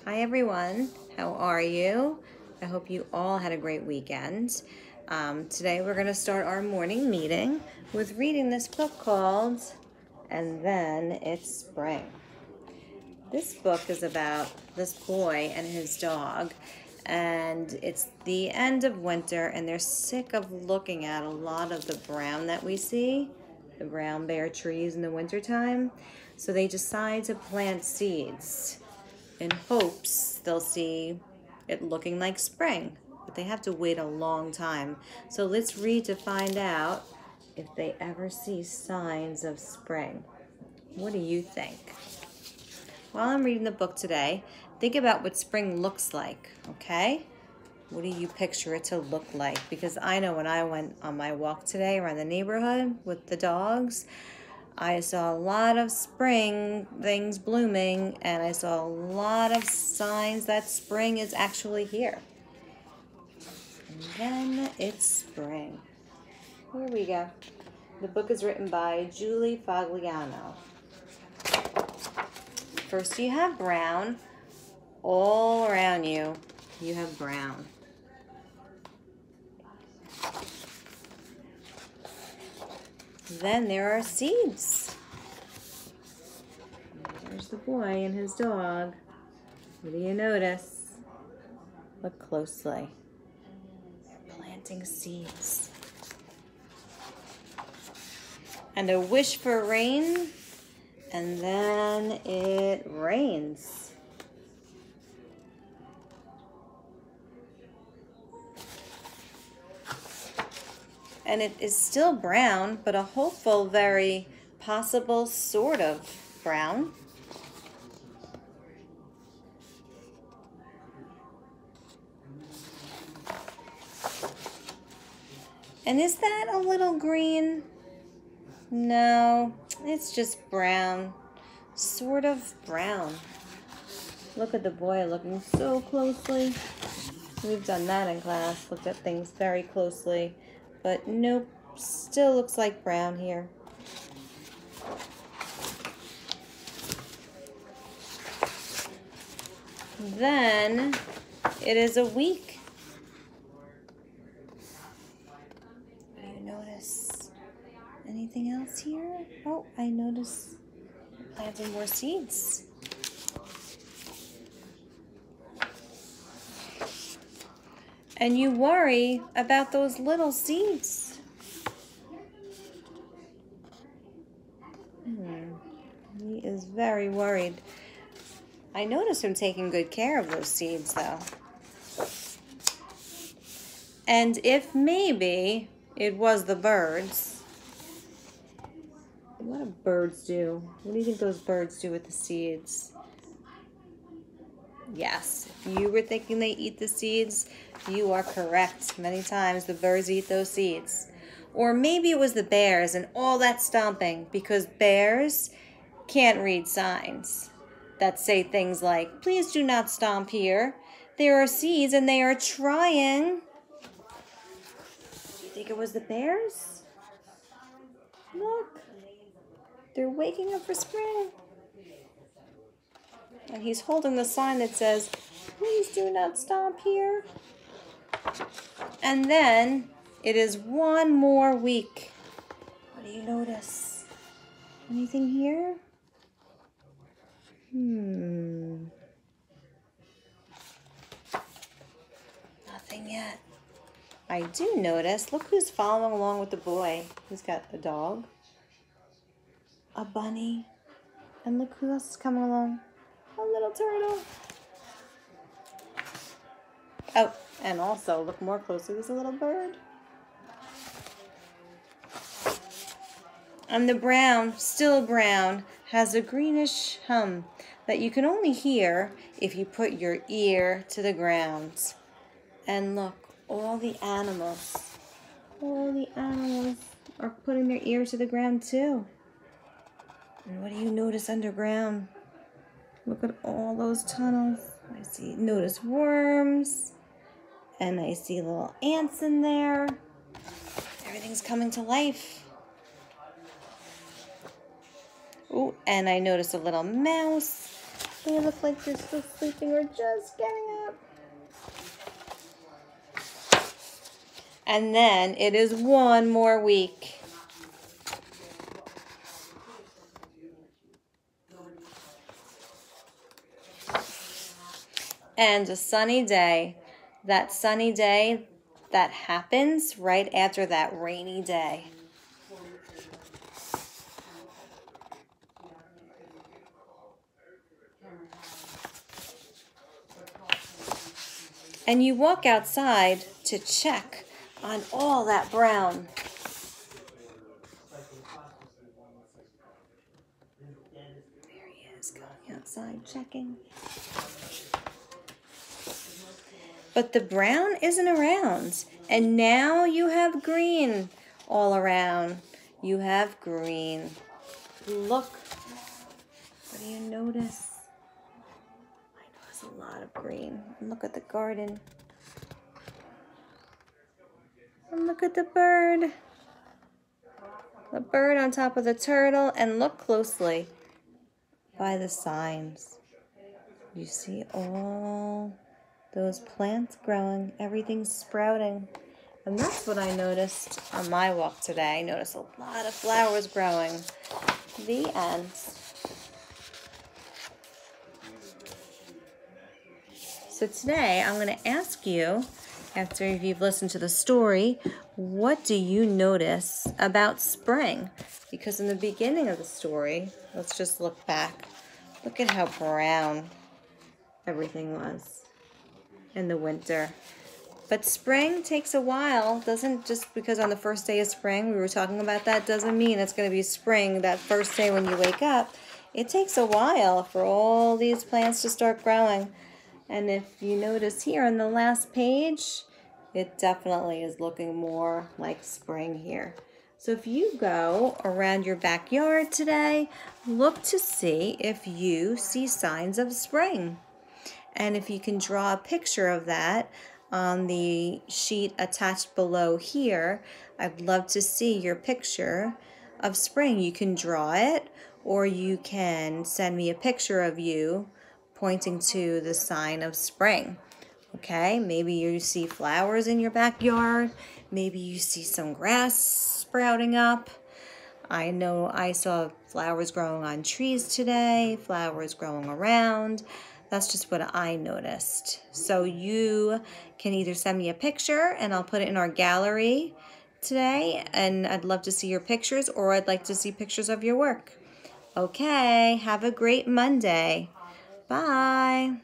Hi everyone, how are you? I hope you all had a great weekend. Today we're going to start our morning meeting with reading this book called And Then It's Spring. This book is about this boy and his dog, and it's the end of winter and they're sick of looking at a lot of the brown that we see, the brown bare trees in the wintertime. So they decide to plant seeds in hopes they'll see it looking like spring, but they have to wait a long time. So let's read to find out if they ever see signs of spring. What do you think? While I'm reading the book today, think about what spring looks like, okay? What do you picture it to look like? Because I know when I went on my walk today around the neighborhood with the dogs, I saw a lot of spring things blooming, and I saw a lot of signs that spring is actually here. And then it's spring. Here we go. The book is written by Julie Fagliano. First you have brown. All around you, you have brown. Then there are seeds. There's the boy and his dog. What do you notice? Look closely. They're planting seeds. And a wish for rain, and then it rains. And it is still brown, but a hopeful, very possible sort of brown. And is that a little green? No, it's just brown, sort of brown. Look at the boy looking so closely. We've done that in class, looked at things very closely, but nope, still looks like brown here. Then it is a week. What do you notice? Anything else here? Oh, I notice planting more seeds. And you worry about those little seeds. He is very worried. I noticed him taking good care of those seeds, though. And if maybe it was the birds, what do birds do? What do you think those birds do with the seeds? Yes, if you were thinking they eat the seeds, you are correct. Many times the birds eat those seeds. Or maybe it was the bears and all that stomping, because bears can't read signs that say things like, please do not stomp here. There are seeds and they are trying. Do you think it was the bears? Look, they're waking up for spring. And he's holding the sign that says, please do not stomp here. And then it is one more week. What do you notice? Anything here? Nothing yet. I do notice, look who's following along with the boy. He's got the dog, a bunny, and look who else is coming along. A little turtle. Oh, and also, look more closely, there's a little bird. And the brown, still brown, has a greenish hum that you can only hear if you put your ear to the ground. And look, all the animals are putting their ear to the ground too. And what do you notice underground? Look at all those tunnels. Notice worms, and I see little ants in there. Everything's coming to life. Oh, and I noticed a little mouse They look like they're still sleeping or just getting up. And then it is one more week. And a sunny day. That sunny day that happens right after that rainy day. And you walk outside to check on all that brown. There he is, going outside checking. But the brown isn't around. And now you have green all around. You have green. Look. What do you notice? I notice a lot of green. And look at the garden. And look at the bird. The bird on top of the turtle. And look closely by the signs. You see all those plants growing. Everything's sprouting. And that's what I noticed on my walk today. I noticed a lot of flowers growing. The end. So today I'm going to ask you, after you've listened to the story, what do you notice about spring? Because in the beginning of the story, let's just look back. Look at how brown everything was in the winter. But spring takes a while. Doesn't just because on the first day of spring, we were talking about that, doesn't mean it's going to be spring that first day when you wake up. It takes a while for all these plants to start growing. And if you notice here on the last page, it definitely is looking more like spring here. So if you go around your backyard today, look to see if you see signs of spring. And if you can draw a picture of that on the sheet attached below here, I'd love to see your picture of spring. You can draw it, or you can send me a picture of you pointing to the sign of spring. Okay, maybe you see flowers in your backyard. Maybe you see some grass sprouting up. I know I saw flowers growing on trees today, flowers growing around. That's just what I noticed. So you can either send me a picture and I'll put it in our gallery today, and I'd love to see your pictures, or I'd like to see pictures of your work. Okay, have a great Monday. Bye.